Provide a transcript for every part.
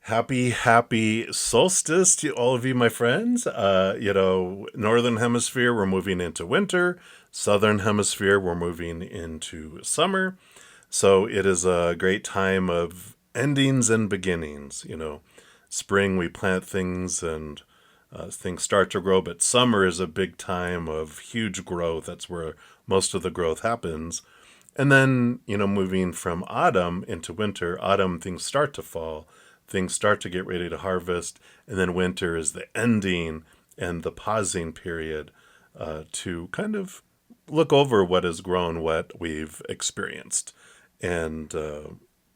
Happy solstice to all of you, my friends. Northern hemisphere, we're moving into winter. Southern hemisphere, we're moving into summer. So it is a great time of endings and beginnings. Spring, we plant things and things start to grow, but summer is a big time of huge growth. That's where most of the growth happens. And then, moving from autumn into winter, autumn, things start to fall, things start to get ready to harvest, and then winter is the ending and the pausing period to kind of look over what has grown, what we've experienced, and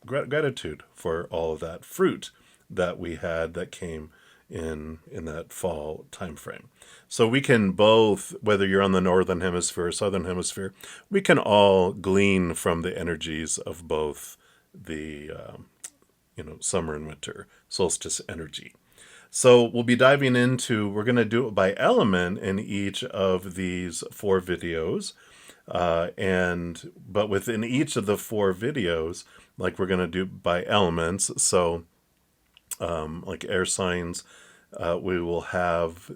gratitude for all of that fruit that we had that came in that fall time frame. So we can both, whether you're on the northern hemisphere or southern hemisphere, we can all glean from the energies of both the summer and winter solstice energy. So we'll be diving into, we're going to do it by element in each of these 4 videos. But within each of the 4 videos, like we're going to do by elements. So like air signs, we will have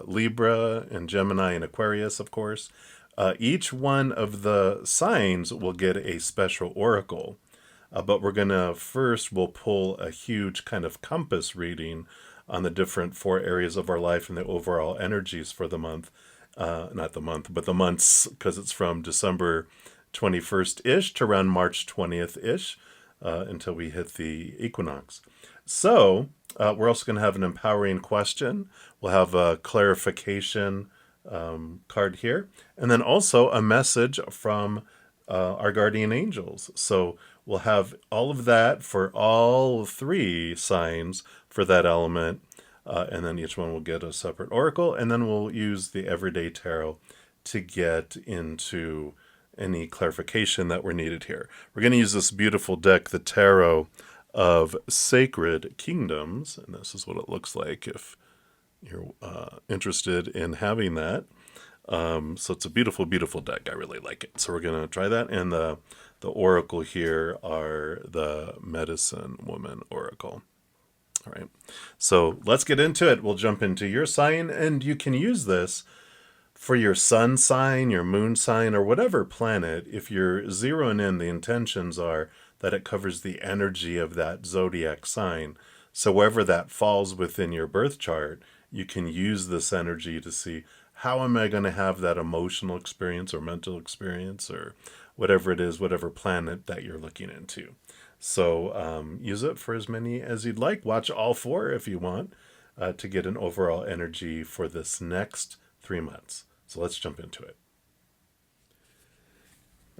Libra and Gemini and Aquarius, of course. Each one of the signs will get a special oracle. But we're going to we'll pull a huge kind of compass reading on the different 4 areas of our life and the overall energies for the month. Not the month, but the months, because it's from December 21st-ish to around March 20th-ish until we hit the equinox. So we're also going to have an empowering question. We'll have a clarification card here, and then also a message from our guardian angels. So we'll have all of that for all 3 signs for that element, and then each one will get a separate oracle, and then we'll use the everyday tarot to get into any clarification that were needed here. We're going to use this beautiful deck, the Tarot of Sacred Kingdoms, and this is what it looks like if you're interested in having that. So it's a beautiful, beautiful deck. I really like it. So we're going to try that. And the oracle here are the Medicine Woman Oracle. All right. So let's get into it. We'll jump into your sign, and you can use this for your sun sign, your moon sign, or whatever planet. If you're zeroing in, the intentions are that it covers the energy of that zodiac sign. So wherever that falls within your birth chart, you can use this energy to see, how am I going to have that emotional experience or mental experience or whatever it is, whatever planet that you're looking into. So use it for as many as you'd like. Watch all 4 if you want to get an overall energy for this next 3 months. So let's jump into it.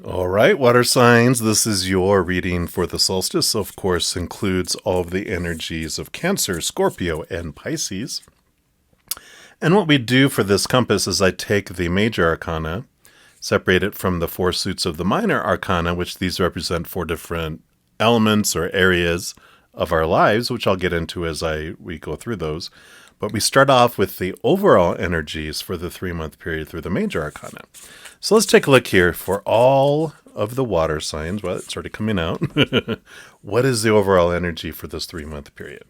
All right, water signs, this is your reading for the solstice. Of course, includes all of the energies of Cancer, Scorpio, and Pisces. And what we do for this compass is I take the major arcana, separate it from the 4 suits of the minor arcana, which these represent 4 different elements or areas of our lives, which I'll get into as we go through those. But we start off with the overall energies for the 3-month period through the major arcana. So let's take a look here for all of the water signs. Well, it's already coming out. What is the overall energy for this 3-month period?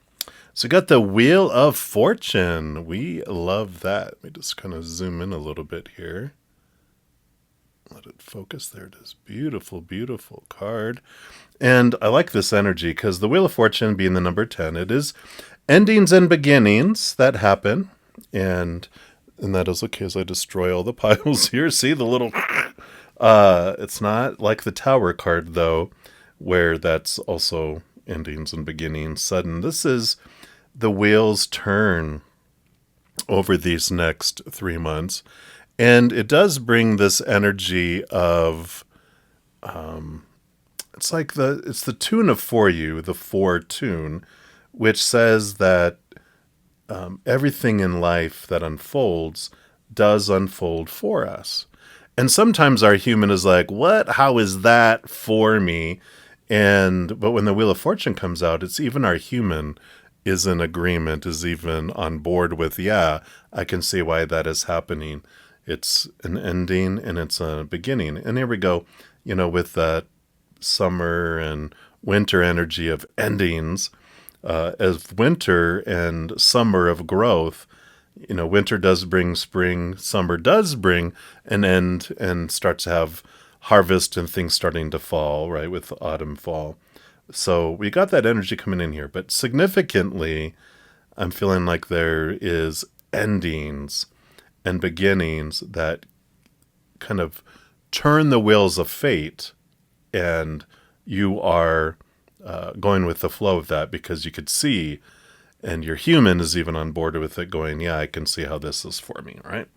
So we got the Wheel of Fortune. We love that. Let me just kind of zoom in a little bit here. Let it focus. There it is. Beautiful, beautiful card. And I like this energy because the Wheel of Fortune being the number 10, it is endings and beginnings that happen. And that is okay as I destroy all the piles here. See the little... it's not like the Tower card, though, where that's also endings and beginnings sudden. This is the wheels turn over these next 3 months. And it does bring this energy of, it's the tune of For You, the 4 tune, which says that everything in life that unfolds does unfold for us. And sometimes our human is like, what? How is that for me? But when the Wheel of Fortune comes out, it's even our human is in agreement, is even on board with, yeah, I can see why that is happening. It's an ending and it's a beginning. And here we go, with that summer and winter energy of endings. as winter and summer of growth. Winter does bring spring, summer does bring an end and starts to have harvest and things starting to fall, right, with autumn, fall. So we got that energy coming in here. But significantly, I'm feeling like there is endings and beginnings that kind of turn the wheels of fate, and you are going with the flow of that because you could see, and your human is even on board with it going, yeah, I can see how this is for me, right?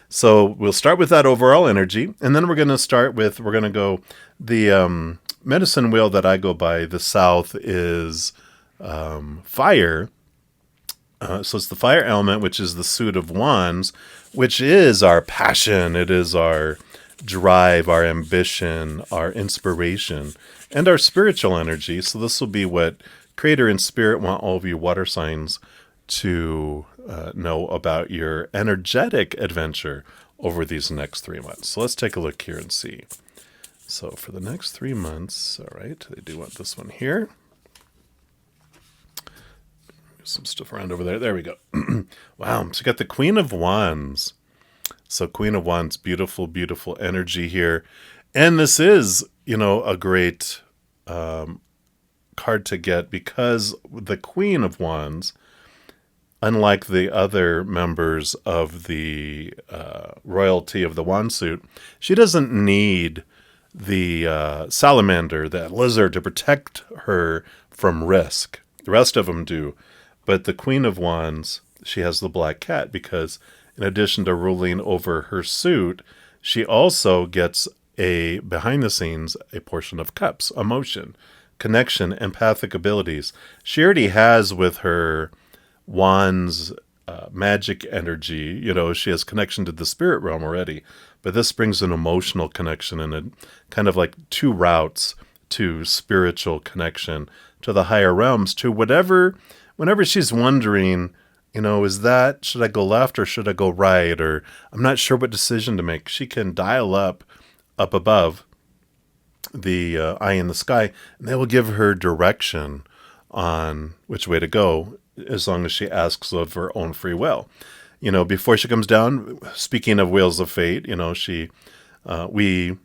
So we'll start with that overall energy, and then we're going to go, the medicine wheel that I go by, the south is fire. So it's the fire element, which is the suit of wands, which is our passion. It is our drive, our ambition, our inspiration, and our spiritual energy. So this will be what Creator and Spirit want all of you water signs to know about your energetic adventure over these next 3 months. So let's take a look here and see. So for the next 3 months, all right, they do want this one here. Some stuff around over there. There we go. Wow. So you got the Queen of Wands. So Queen of Wands, beautiful, beautiful energy here. And this is, a great card to get because the Queen of Wands, unlike the other members of the royalty of the wand suit, she doesn't need the salamander, that lizard, to protect her from risk. The rest of them do. But the Queen of Wands, she has the black cat because in addition to ruling over her suit, she also gets behind the scenes, a portion of cups, emotion, connection, empathic abilities. She already has with her wands magic energy, she has connection to the spirit realm already. But this brings an emotional connection and a kind of like two routes to spiritual connection, to the higher realms, to whenever she's wondering, should I go left or should I go right? Or I'm not sure what decision to make. She can dial up above the eye in the sky, and they will give her direction on which way to go as long as she asks of her own free will. Before she comes down, speaking of wheels of fate, we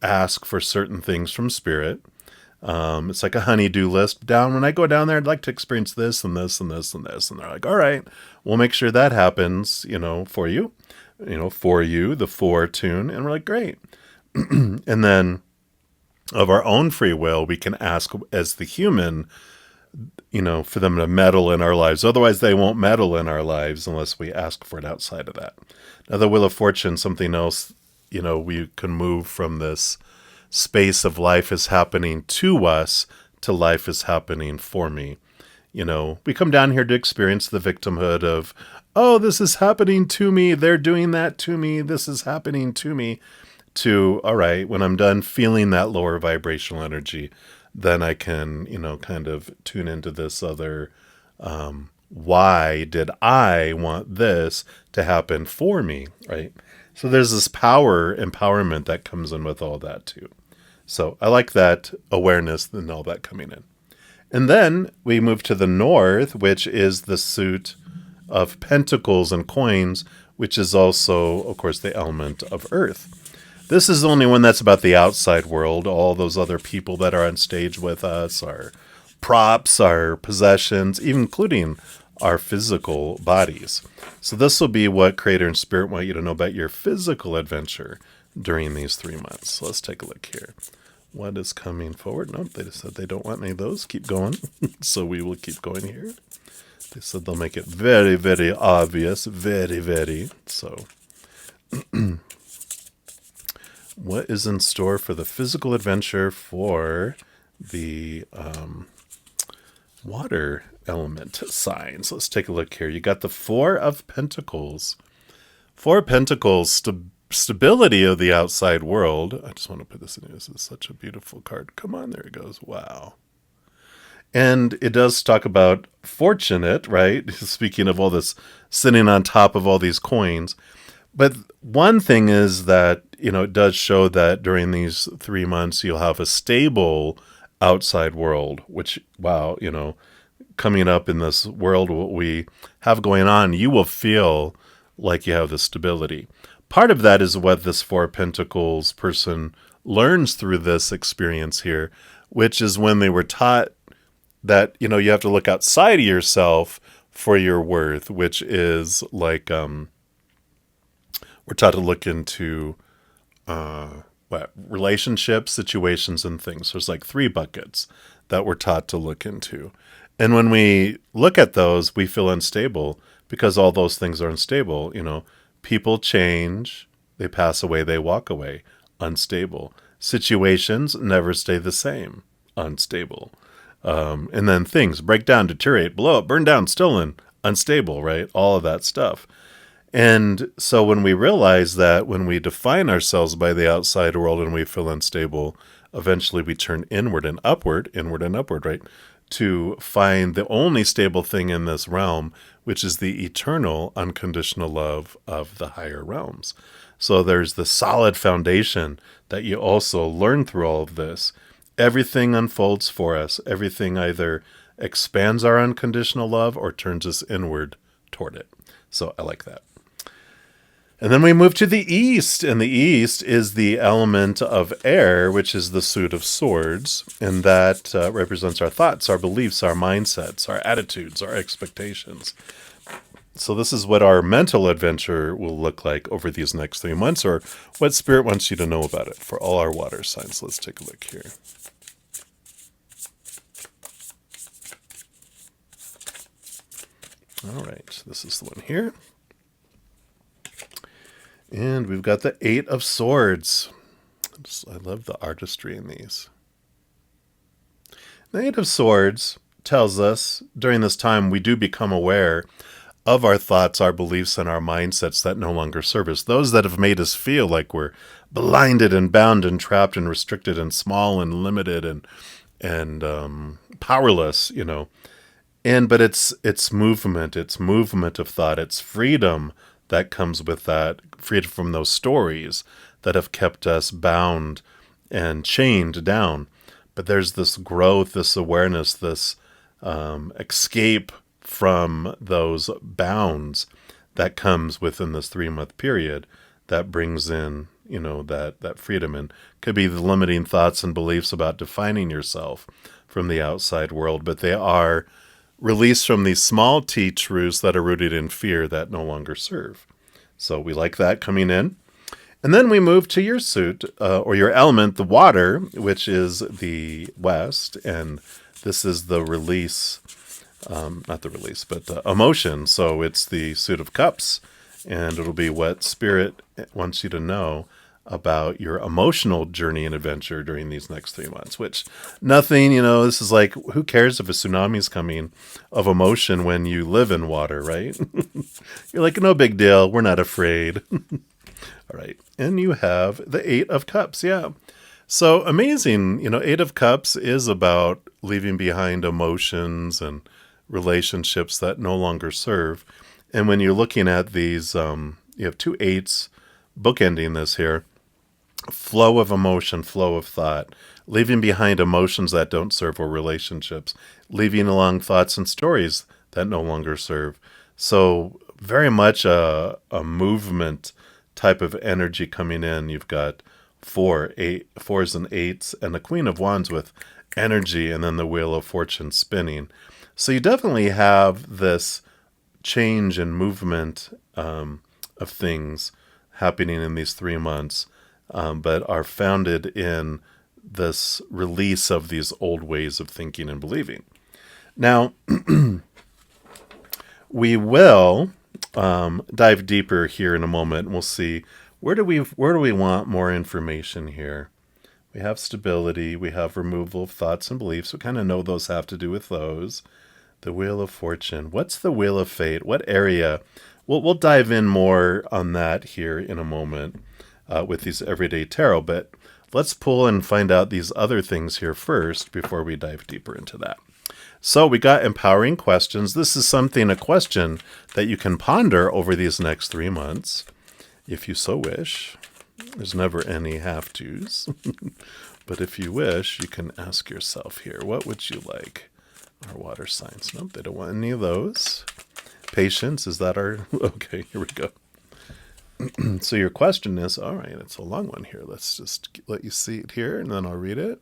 ask for certain things from Spirit. It's like a honey-do list. When I go down there, I'd like to experience this and this and this and this. And they're like, all right, we'll make sure that happens, for you, the 4 tune. And we're like, great. And then of our own free will, we can ask as the human, for them to meddle in our lives. Otherwise, they won't meddle in our lives unless we ask for it outside of that. Now, the Wheel of Fortune, something else, we can move from this space of life is happening to us to life is happening for me. We come down here to experience the victimhood of, oh, this is happening to me. They're doing that to me. This is happening to me. To, all right, when I'm done feeling that lower vibrational energy, then I can, kind of tune into this other, why did I want this to happen for me, right? So there's this empowerment that comes in with all that too. So I like that awareness and all that coming in. And then we move to the north, which is the suit of pentacles and coins, which is also, of course, the element of earth. This is the only one that's about the outside world. All those other people that are on stage with us, our props, our possessions, even including our physical bodies. So this will be what Creator and Spirit want you to know about your physical adventure during these 3 months. So let's take a look here. What is coming forward? Nope, they just said they don't want any of those. Keep going. So we will keep going here. They said they'll make it very, very obvious. Very, very. So what is in store for the physical adventure for the water element signs? Let's take a look here. You got the 4 of Pentacles. 4 of Pentacles, stability of the outside world. I just want to put this in. This is such a beautiful card. Come on, there it goes. Wow. And it does talk about fortunate, right? Speaking of all this, sitting on top of all these coins. But one thing is that, it does show that during these 3 months, you'll have a stable outside world, which, wow, coming up in this world, what we have going on, you will feel like you have the stability. Part of that is what this Four of Pentacles person learns through this experience here, which is when they were taught that, you know, you have to look outside of yourself for your worth, which is like, we're taught to look into relationships, situations, and things. There's like 3 buckets that we're taught to look into. And when we look at those, we feel unstable because all those things are unstable. You know, people change, they pass away, they walk away, unstable. Situations never stay the same, unstable. And then things break down, deteriorate, blow up, burn down, stolen, unstable, right? All of that stuff. And so when we realize that when we define ourselves by the outside world and we feel unstable, eventually we turn inward and upward, right? To find the only stable thing in this realm, which is the eternal unconditional love of the higher realms. So there's the solid foundation that you also learn through all of this. Everything unfolds for us. Everything either expands our unconditional love or turns us inward toward it. So I like that. And then we move to the east, and the east is the element of air, which is the suit of swords, and that represents our thoughts, our beliefs, our mindsets, our attitudes, our expectations. So this is what our mental adventure will look like over these next 3 months, or what Spirit wants you to know about it for all our water signs. Let's take a look here. All right, this is the one here. And we've got the 8 of Swords. I love the artistry in these. The 8 of Swords tells us during this time we do become aware of our thoughts, our beliefs, and our mindsets that no longer serve us. Those that have made us feel like we're blinded and bound and trapped and restricted and small and limited and powerless, you know. But it's movement of thought, it's freedom that comes with that, freedom from those stories that have kept us bound and chained down. But there's this growth, this awareness, this escape from those bounds that comes within this 3-month period that brings in, you know, that freedom. And could be the limiting thoughts and beliefs about defining yourself from the outside world, but they are released from these small T truths that are rooted in fear that no longer serve. So we like that coming in. And then we move to your suit, or your element, the water, which is the west. And this is the release, not the release, but the emotion. So it's the suit of cups. And it'll be what Spirit wants you to know about your emotional journey and adventure during these next 3 months, which nothing, you know, this is like, who cares if a tsunami's coming of emotion when you live in water, right? You're like, no big deal. We're not afraid. All right. And you have the 8 of Cups. Yeah. So amazing. You know, 8 of Cups is about leaving behind emotions and relationships that no longer serve. And when you're looking at these, you have 2 8s bookending this here. Flow of emotion, flow of thought, leaving behind emotions that don't serve or relationships, leaving along thoughts and stories that no longer serve. So very much a movement type of energy coming in. You've got 4s and 8s, and the Queen of Wands with energy, and then the Wheel of Fortune spinning. So you definitely have this change and movement of things happening in these 3 months. But are founded in this release of these old ways of thinking and believing. Now, we will dive deeper here in a moment. We'll see where do we want more information here. We have stability. We have removal of thoughts and beliefs. We kind of know those have to do with those. The Wheel of Fortune. What's the Wheel of Fate? What area? We'll dive in more on that here in a moment. With these everyday tarot, but let's pull and find out these other things here first before we dive deeper into that. So we got empowering questions. This is a question that you can ponder over these next 3 months, if you so wish. There's never any have-tos, but if you wish, you can ask yourself here, what would you like Our water signs. Nope, they don't want any of those. Patience, is that our... Okay, here we go. So your question is, all right, it's a long one here. Let's just let you see it here, and then I'll read it.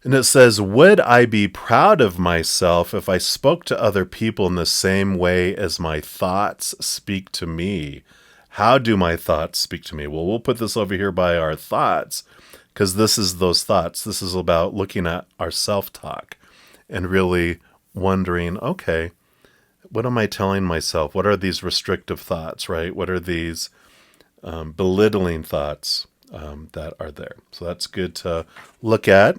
And it says, would I be proud of myself if I spoke to other people in the same way as my thoughts speak to me? How do my thoughts speak to me? Well, we'll put this over here by our thoughts, because this is those thoughts. This is about looking at our self-talk and really wondering, okay, what am I telling myself? What are these restrictive thoughts, right? What are these belittling thoughts that are there? So that's good to look at.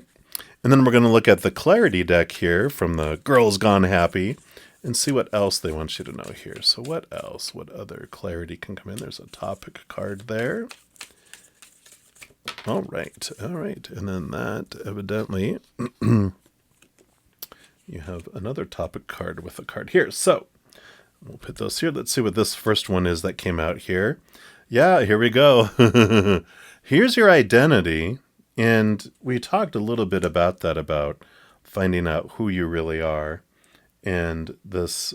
And then we're going to look at the clarity deck here from the Girls Gone Happy and see what else they want you to know here. So what else? What other clarity can come in? There's a topic card there. All right. And then that, evidently, you have another topic card with a card here. So we'll put those here. Let's see what this first one is that came out here. Yeah, here we go. Here's your identity. And we talked a little bit about that, about finding out who you really are. And this,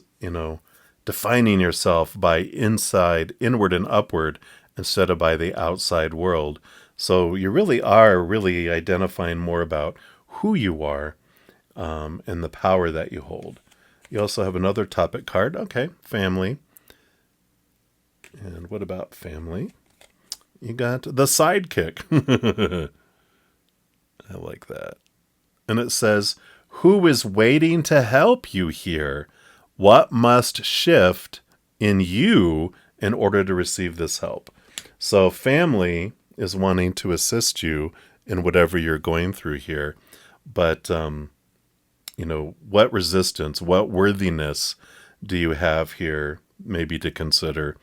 defining yourself by inward and upward instead of by the outside world. So you really are identifying more about who you are and the power that you hold. You also have another topic card. Okay, family. And what about family? You got the sidekick. I like that. And it says, who is waiting to help you here? What must shift in you in order to receive this help? So family is wanting to assist you in whatever you're going through here. But, what resistance, what worthiness do you have here maybe to consider?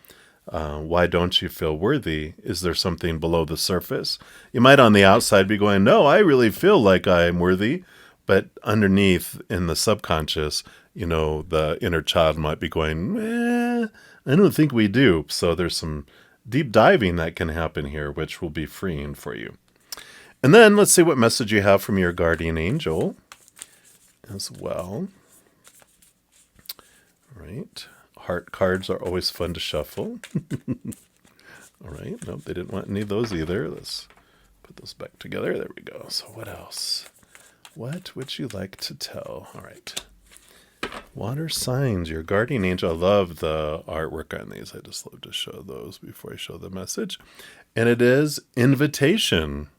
Why don't you feel worthy? Is there something below the surface? You might on the outside be going, no, I really feel like I'm worthy. But underneath in the subconscious, the inner child might be going, I don't think we do. So there's some deep diving that can happen here, which will be freeing for you. And then let's see what message you have from your guardian angel as well. All right. Heart cards are always fun to shuffle. All right. Nope, they didn't want any of those either. Let's put those back together. There we go. So what else? What would you like to tell? All right. Water signs, your guardian angel. I love the artwork on these. I just love to show those before I show the message. And it is invitation.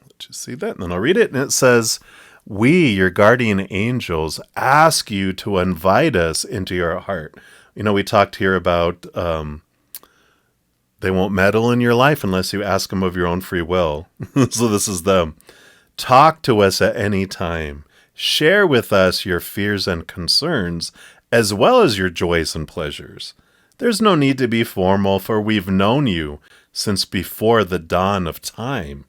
Let you see that, and then I'll read it. And it says, we, your guardian angels, ask you to invite us into your heart. We talked here about they won't meddle in your life unless you ask them of your own free will. So this is them. Talk to us at any time. Share with us your fears and concerns, as well as your joys and pleasures. There's no need to be formal, for we've known you since before the dawn of time.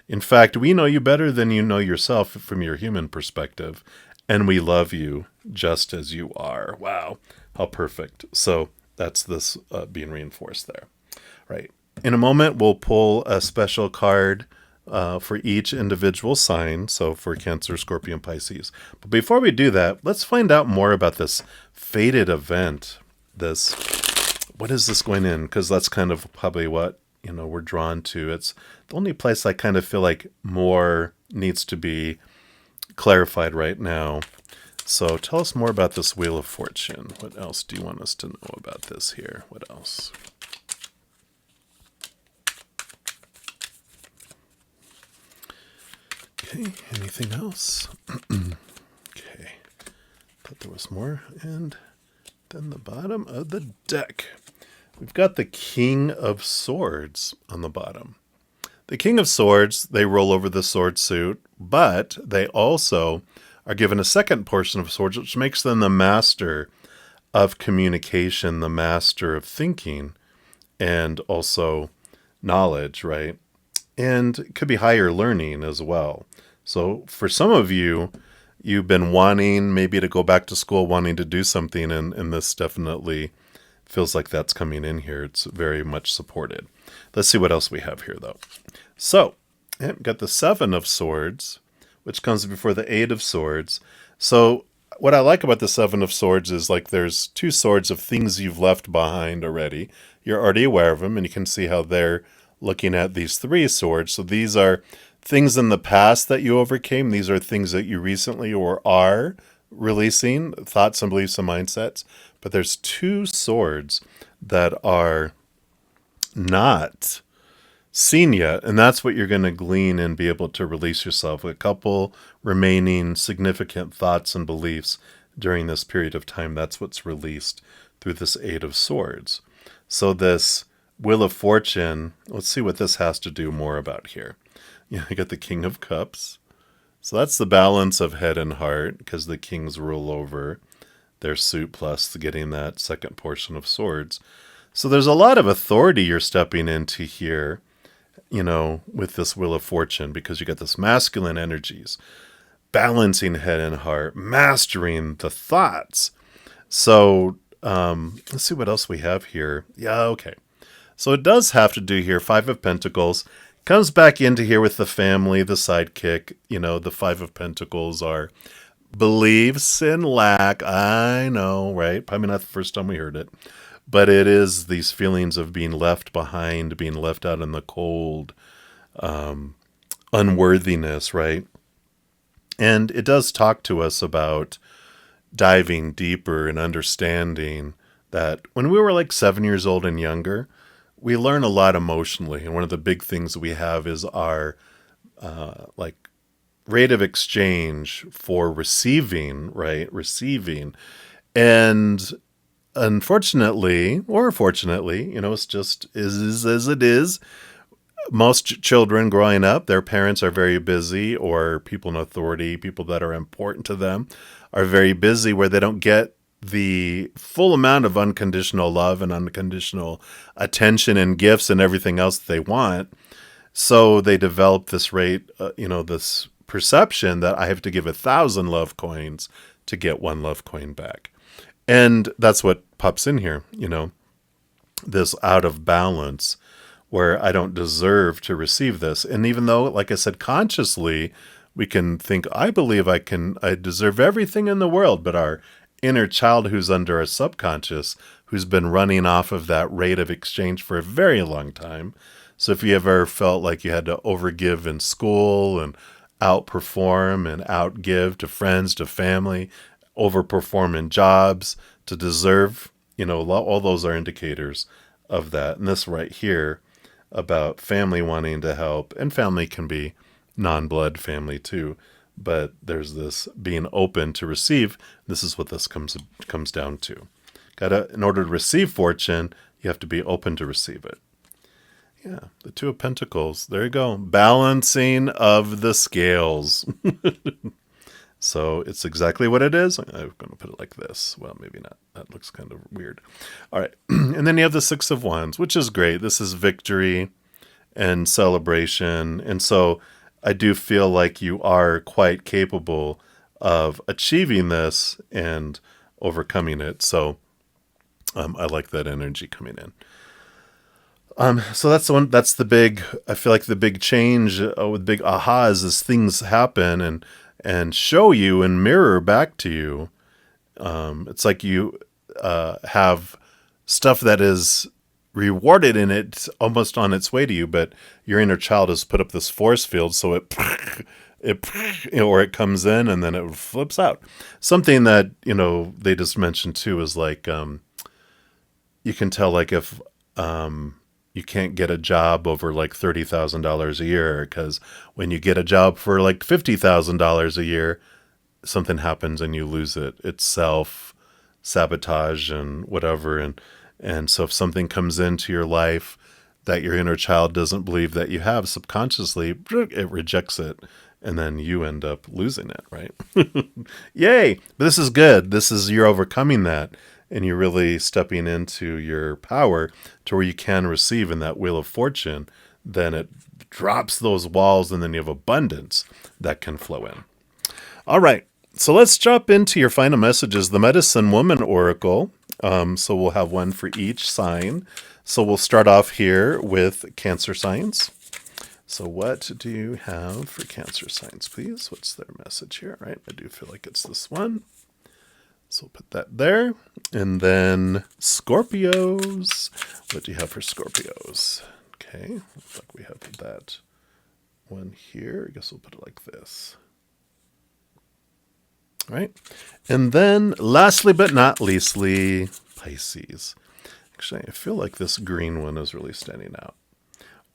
In fact, we know you better than you know yourself from your human perspective, and we love you just as you are. Wow, how perfect. So that's this being reinforced there. Right. In a moment, we'll pull a special card for each individual sign, so for Cancer, Scorpio, and Pisces. But before we do that, let's find out more about this fated event. What is this going in? Because that's kind of probably what we're drawn to. It's the only place I kind of feel like more needs to be clarified right now. So tell us more about this Wheel of Fortune. What else do you want us to know about this here? What else? Okay, anything else? Okay, thought there was more. And then the bottom of the deck. We've got the King of Swords on the bottom. The King of Swords, they roll over the sword suit, but they also are given a second portion of swords, which makes them the master of communication, the master of thinking, and also knowledge, right? And it could be higher learning as well. So for some of you, you've been wanting maybe to go back to school, wanting to do something, and this definitely feels like that's coming in here. It's very much supported. Let's see what else we have here, though. So Yep, got the Seven of Swords, which comes before the Eight of Swords. So what I like about the Seven of Swords is like there's two swords of things you've left behind already. You're already aware of them, and you can see how they're looking at these three swords. So these are things in the past that you overcame. These are things that you recently or are releasing, thoughts and beliefs and mindsets. But there's two swords that are not seen yet, and that's what you're going to glean and be able to release yourself. A couple remaining significant thoughts and beliefs during this period of time. That's what's released through this Eight of Swords. So this Wheel of Fortune, let's see what this has to do more about here. You got the King of Cups. So that's the balance of head and heart, because the kings rule over their suit plus getting that second portion of swords. So there's a lot of authority you're stepping into here, with this Wheel of Fortune, because you got this masculine energies, balancing head and heart, mastering the thoughts. So let's see what else we have here. Yeah, okay. So it does have to do here, Five of Pentacles. Comes back into here with the family, the sidekick. The Five of Pentacles are beliefs in lack. I know, right? Probably not the first time we heard it. But it is these feelings of being left behind, being left out in the cold, unworthiness, right? And it does talk to us about diving deeper and understanding that when we were like 7 years old and younger, we learn a lot emotionally. And one of the big things we have is our rate of exchange for receiving, right? Receiving. And unfortunately, or fortunately, it's just is as it is. Most children growing up, their parents are very busy, or people in authority, people that are important to them, are very busy, where they don't get the full amount of unconditional love and unconditional attention and gifts and everything else that they want. So they develop this this perception that I have to give 1,000 love coins to get one love coin back. And that's what pops in here, this out of balance where I don't deserve to receive this. And even though, like I said, consciously, we can think, I believe I deserve everything in the world, but our inner child who's under our subconscious, who's been running off of that rate of exchange for a very long time. So if you ever felt like you had to overgive in school and outperform and outgive to friends, to family, overperform in jobs to deserve, all those are indicators of that. And this right here about family wanting to help, and family can be non-blood family too, but there's this being open to receive. This is what this comes down to. In order to receive fortune, you have to be open to receive it. Yeah, the Two of Pentacles. There you go. Balancing of the scales. So it's exactly what it is. I'm going to put it like this. Well, maybe not. That looks kind of weird. All right. And then you have the Six of Wands, which is great. This is victory and celebration. And so I do feel like you are quite capable of achieving this and overcoming it. So I like that energy coming in. So that's the one. That's the big. I feel like the big change with big ahas as things happen and show you and mirror back to you. It's like you have stuff that is rewarded in it, almost on its way to you, but your inner child has put up this force field, so it or it comes in and then it flips out. Something that they just mentioned too is like you can tell like if you can't get a job over like $30,000 a year, because when you get a job for like $50,000 a year, something happens and you lose it. It's self-sabotage and whatever. And so if something comes into your life that your inner child doesn't believe that you have, subconsciously, it rejects it. And then you end up losing it, right? Yay! But this is good. You're overcoming that. And you're really stepping into your power to where you can receive in that Wheel of Fortune. Then it drops those walls, and then you have abundance that can flow in. All right. So let's jump into your final messages. The Medicine Woman Oracle. So we'll have one for each sign. So we'll start off here with Cancer signs. So what do you have for Cancer signs, please? What's their message here? Right, I do feel like it's this one. So we'll put that there. And then Scorpios. What do you have for Scorpios? Okay, looks like we have that one here. I guess we'll put it like this. All right. And then lastly but not leastly, Pisces. Actually, I feel like this green one is really standing out.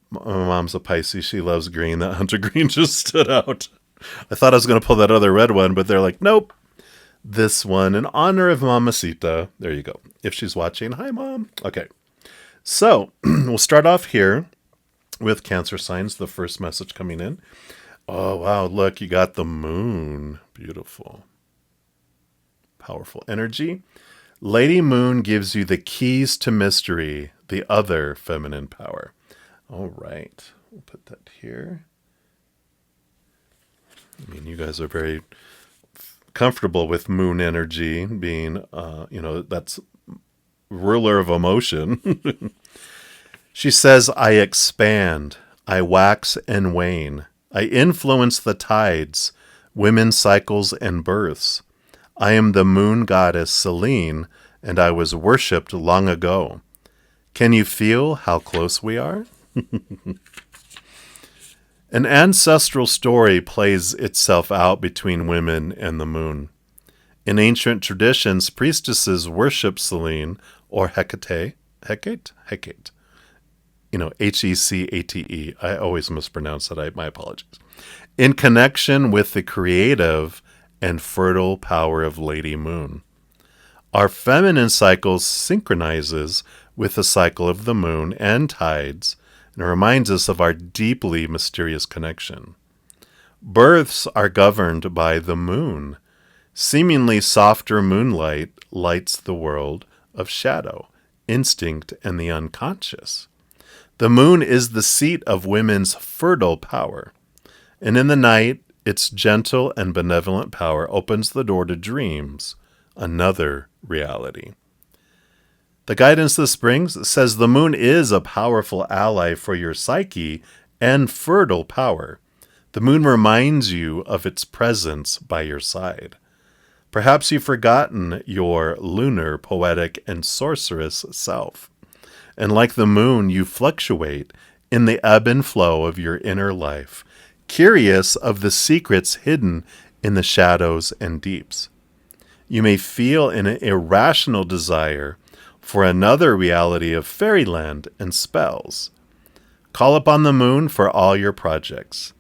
My mom's a Pisces. She loves green. That hunter green just stood out. I thought I was going to pull that other red one, but they're like, nope. This one in honor of Mamacita. There you go. If she's watching, hi, Mom. Okay. So we'll start off here with Cancer signs, the first message coming in. Oh, wow. Look, you got the moon. Beautiful. Powerful energy. Lady Moon gives you the keys to mystery, the other feminine power. All right. We'll put that here. I mean, you guys are very comfortable with moon energy being, that's ruler of emotion. She says, I expand, I wax and wane, I influence the tides, women's cycles and births. I am the moon goddess Selene, and I was worshipped long ago. Can you feel how close we are? An ancestral story plays itself out between women and the moon. In ancient traditions, priestesses worship Selene, or Hecate. Hecate. Hecate. I always mispronounce that. My apologies. In connection with the creative and fertile power of Lady Moon. Our feminine cycle synchronizes with the cycle of the moon and tides, and reminds us of our deeply mysterious connection. Births are governed by the moon. Seemingly softer moonlight lights the world of shadow, instinct, and the unconscious. The moon is the seat of women's fertile power, and in the night, its gentle and benevolent power opens the door to dreams, another reality. The guidance this brings says the moon is a powerful ally for your psyche and fertile power. The moon reminds you of its presence by your side. Perhaps you've forgotten your lunar, poetic, and sorceress self. And like the moon, you fluctuate in the ebb and flow of your inner life, curious of the secrets hidden in the shadows and deeps. You may feel an irrational desire for another reality of fairyland and spells. Call upon the moon for all your projects.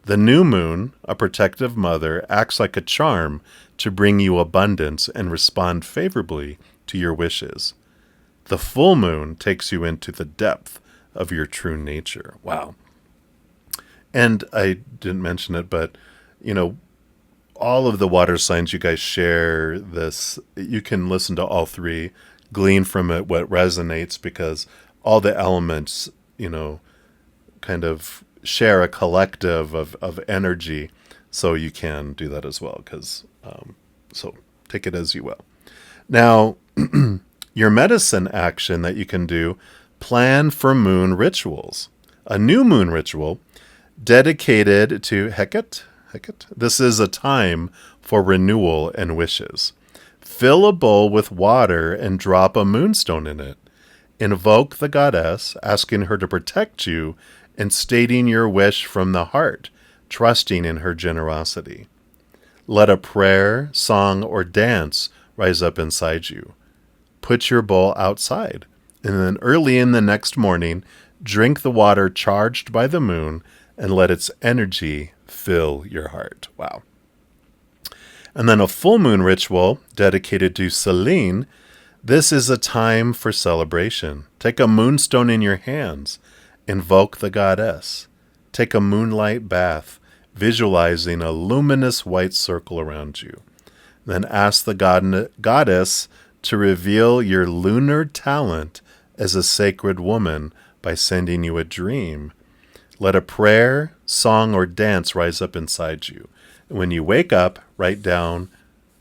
The new moon, a protective mother, acts like a charm to bring you abundance and respond favorably to your wishes. The full moon takes you into the depth of your true nature. Wow. And I didn't mention it, but, all of the water signs you guys share this. You can listen to all three, glean from it what resonates, because all the elements, kind of share a collective of energy. So you can do that as well, so take it as you will. Now, your medicine action that you can do, plan for moon rituals. A new moon ritual dedicated to Hecate. This is a time for renewal and wishes. Fill a bowl with water and drop a moonstone in it. Invoke the goddess, asking her to protect you and stating your wish from the heart, trusting in her generosity. Let a prayer, song, or dance rise up inside you. Put your bowl outside, and then early in the next morning, drink the water charged by the moon and let its energy fill your heart. Wow. And then a full moon ritual dedicated to Selene. This is a time for celebration. Take a moonstone in your hands. Invoke the goddess. Take a moonlight bath, visualizing a luminous white circle around you. Then ask the goddess to reveal your lunar talent as a sacred woman by sending you a dream. Let a prayer, song, or dance rise up inside you. When you wake up, write down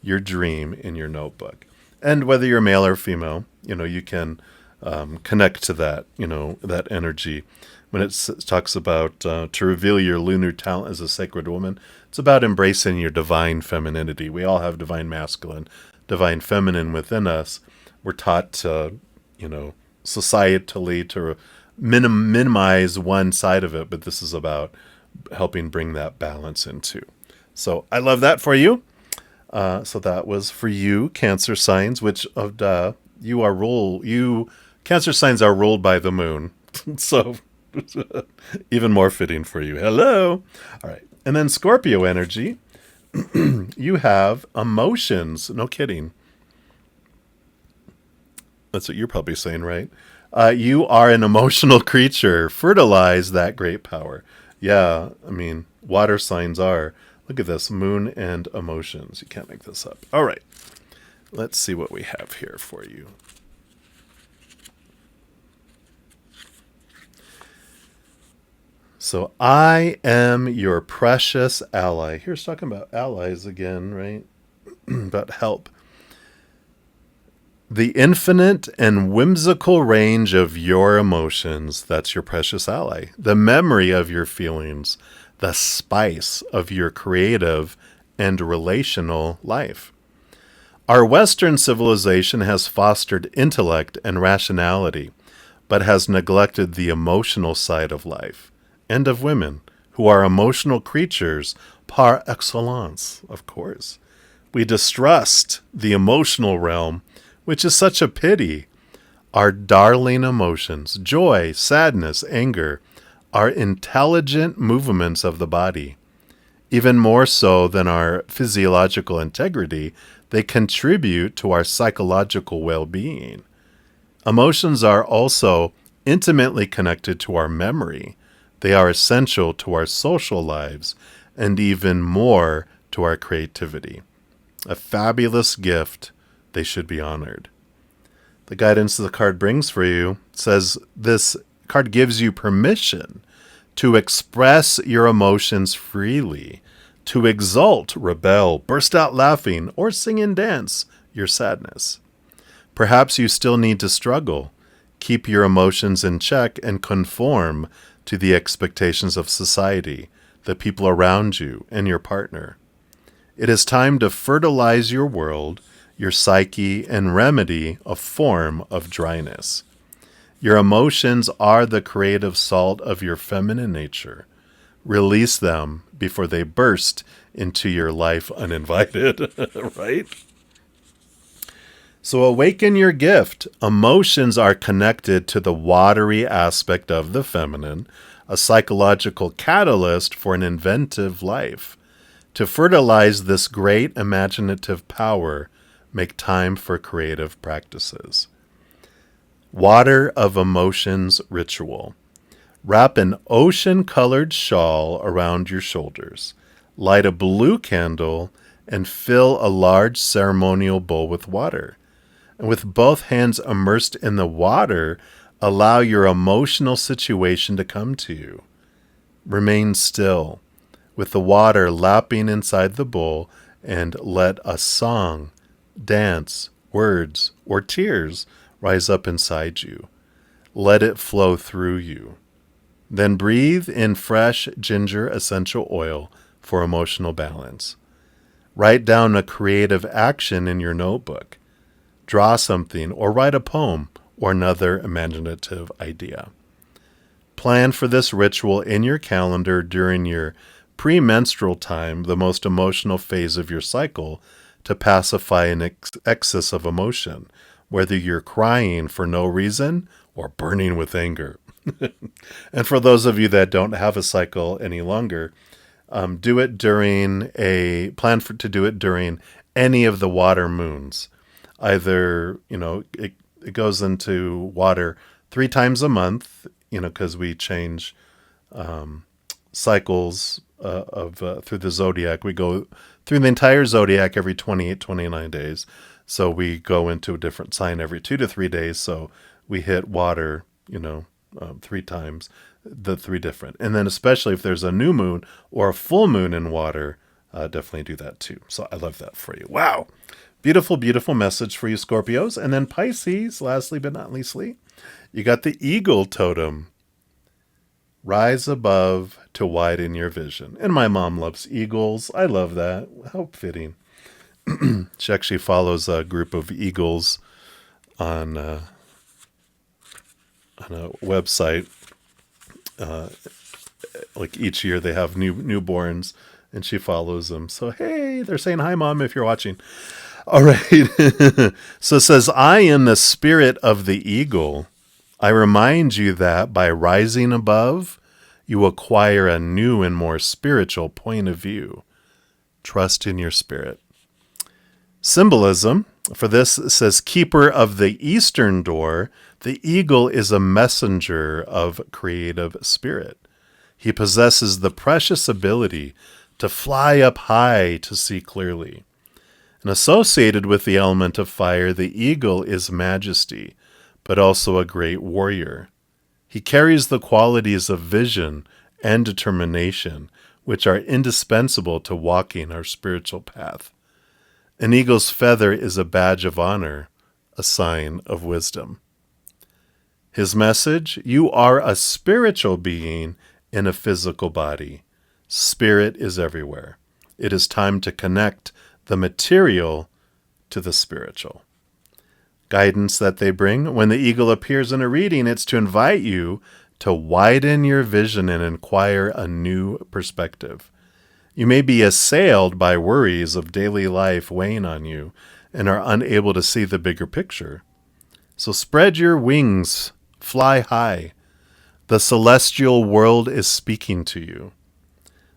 your dream in your notebook. And whether you're male or female, you can connect to that, that energy. when it talks about to reveal your lunar talent as a sacred woman, it's about embracing your divine femininity. We all have divine masculine, divine feminine within us. We're taught to, societally to minimize one side of it, but this is about helping bring that balance into. So I love that for you. So that was for you, Cancer signs, which you Cancer signs are ruled by the moon. So even more fitting for you. Hello. All right. And then Scorpio energy, you have emotions. No kidding. That's what you're probably saying, right? You are an emotional creature. Fertilize that great power. Yeah, I mean, water signs are. Look at this, moon and emotions. You can't make this up. All right. Let's see what we have here for you. So I am your precious ally. Here's talking about allies again, right? About help. The infinite and whimsical range of your emotions, that's your precious ally. The memory of your feelings, the spice of your creative and relational life. Our Western civilization has fostered intellect and rationality, but has neglected the emotional side of life and of women, who are emotional creatures par excellence, of course. We distrust the emotional realm, which is such a pity. Our darling emotions, joy, sadness, anger, are intelligent movements of the body. Even more so than our physiological integrity, they contribute to our psychological well-being. Emotions are also intimately connected to our memory. They are essential to our social lives and even more to our creativity. A fabulous gift. They should be honored. The guidance the card brings for you says this card gives you permission to express your emotions freely, to exult, rebel, burst out laughing, or sing and dance your sadness. Perhaps you still need to struggle, keep your emotions in check, and conform to the expectations of society, the people around you, and your partner. It is time to fertilize your world, your psyche, and remedy a form of dryness. Your emotions are the creative salt of your feminine nature. Release them before they burst into your life uninvited, right? So awaken your gift. Emotions are connected to the watery aspect of the feminine, a psychological catalyst for an inventive life. To fertilize this great imaginative power, make time for creative practices. Water of Emotions Ritual. Wrap an ocean-colored shawl around your shoulders. Light a blue candle and fill a large ceremonial bowl with water. And with both hands immersed in the water, allow your emotional situation to come to you. Remain still, with the water lapping inside the bowl, and let a song, dance, words, or tears rise up inside you. Let it flow through you. Then breathe in fresh ginger essential oil for emotional balance. Write down a creative action in your notebook. Draw something or write a poem or another imaginative idea. Plan for this ritual in your calendar during your premenstrual time, the most emotional phase of your cycle, to pacify an excess of emotion, whether you're crying for no reason or burning with anger. And for those of you that don't have a cycle any longer, plan to do it during any of the water moons. Either, it goes into water 3 times a month, because we change cycles through the zodiac. We go through the entire zodiac every 28, 29 days. So we go into a different sign every 2 to 3 days. So we hit water, 3 times, the 3 different. And then especially if there's a new moon or a full moon in water, definitely do that too. So I love that for you. Wow. Beautiful, beautiful message for you, Scorpios. And then Pisces, lastly but not leastly, you got the eagle totem. Rise above to widen your vision. And my mom loves eagles. I love that. How fitting. She actually follows a group of eagles on a website. Like each year they have newborns, and she follows them. So, hey, they're saying hi, Mom, if you're watching. All right. So it says, I am the spirit of the eagle. I remind you that by rising above, you acquire a new and more spiritual point of view. Trust in your spirit. Symbolism for this says, keeper of the eastern door, the eagle is a messenger of creative spirit. He possesses the precious ability to fly up high to see clearly. And associated with the element of fire, the eagle is majesty, but also a great warrior. He carries the qualities of vision and determination, which are indispensable to walking our spiritual path. An eagle's feather is a badge of honor, a sign of wisdom. His message, you are a spiritual being in a physical body. Spirit is everywhere. It is time to connect the material to the spiritual. Guidance that they bring. When the eagle appears in a reading, it's to invite you to widen your vision and acquire a new perspective. You may be assailed by worries of daily life weighing on you and are unable to see the bigger picture. So spread your wings, fly high. The celestial world is speaking to you.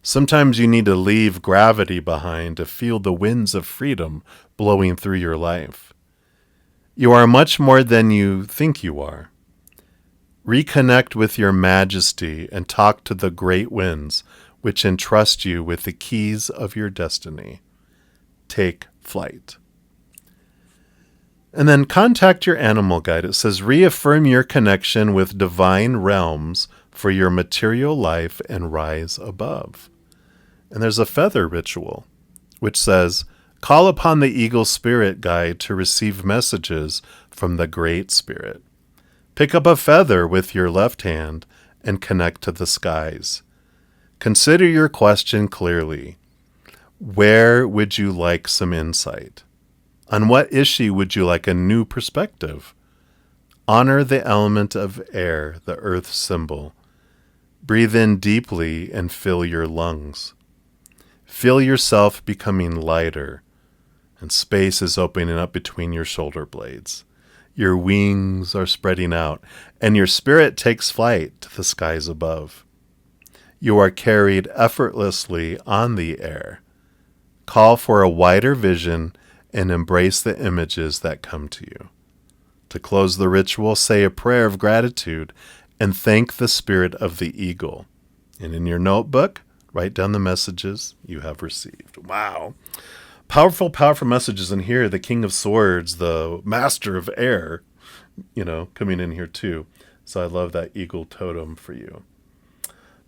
Sometimes you need to leave gravity behind to feel the winds of freedom blowing through your life. You are much more than you think you are. Reconnect with your majesty and talk to the great winds, which entrust you with the keys of your destiny. Take flight. And then contact your animal guide. It says, reaffirm your connection with divine realms for your material life and rise above. And there's a feather ritual, which says, call upon the eagle spirit guide to receive messages from the great spirit. Pick up a feather with your left hand and connect to the skies. Consider your question clearly. Where would you like some insight? On what issue would you like a new perspective? Honor the element of air, the earth symbol. Breathe in deeply and fill your lungs. Feel yourself becoming lighter, and space is opening up between your shoulder blades. Your wings are spreading out, and your spirit takes flight to the skies above. You are carried effortlessly on the air. Call for a wider vision and embrace the images that come to you. To close the ritual, say a prayer of gratitude and thank the spirit of the eagle. And in your notebook, write down the messages you have received. Wow. Powerful, powerful messages in here. The King of Swords, the Master of Air, coming in here too. So I love that eagle totem for you.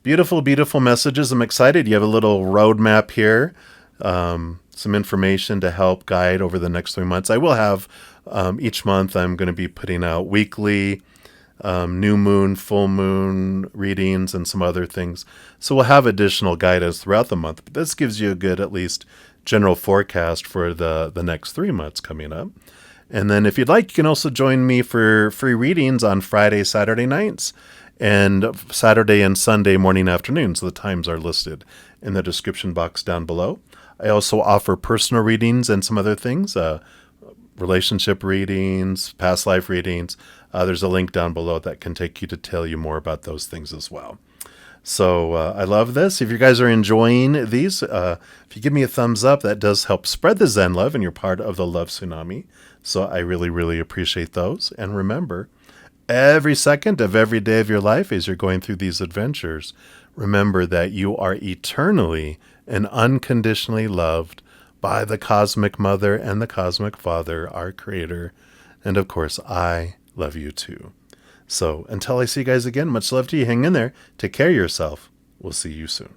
Beautiful, beautiful messages. I'm excited. You have a little roadmap here. Some information to help guide over the next 3 months. I will have each month I'm going to be putting out weekly new moon, full moon readings and some other things. So we'll have additional guidance throughout the month. But this gives you a good, at least, general forecast for the next 3 months coming up. And then if you'd like, you can also join me for free readings on Friday, Saturday nights, and Saturday and Sunday morning afternoons. The times are listed in the description box down below. I also offer personal readings and some other things, relationship readings, past life readings. There's a link down below that can take you to tell you more about those things as well. So I love this. If you guys are enjoying these, if you give me a thumbs up, that does help spread the Zen love, and you're part of the love tsunami. So I really, really appreciate those. And remember, every second of every day of your life as you're going through these adventures, remember that you are eternally and unconditionally loved by the Cosmic Mother and the Cosmic Father, our Creator. And of course, I love you too. So until I see you guys again, much love to you. Hang in there. Take care of yourself. We'll see you soon.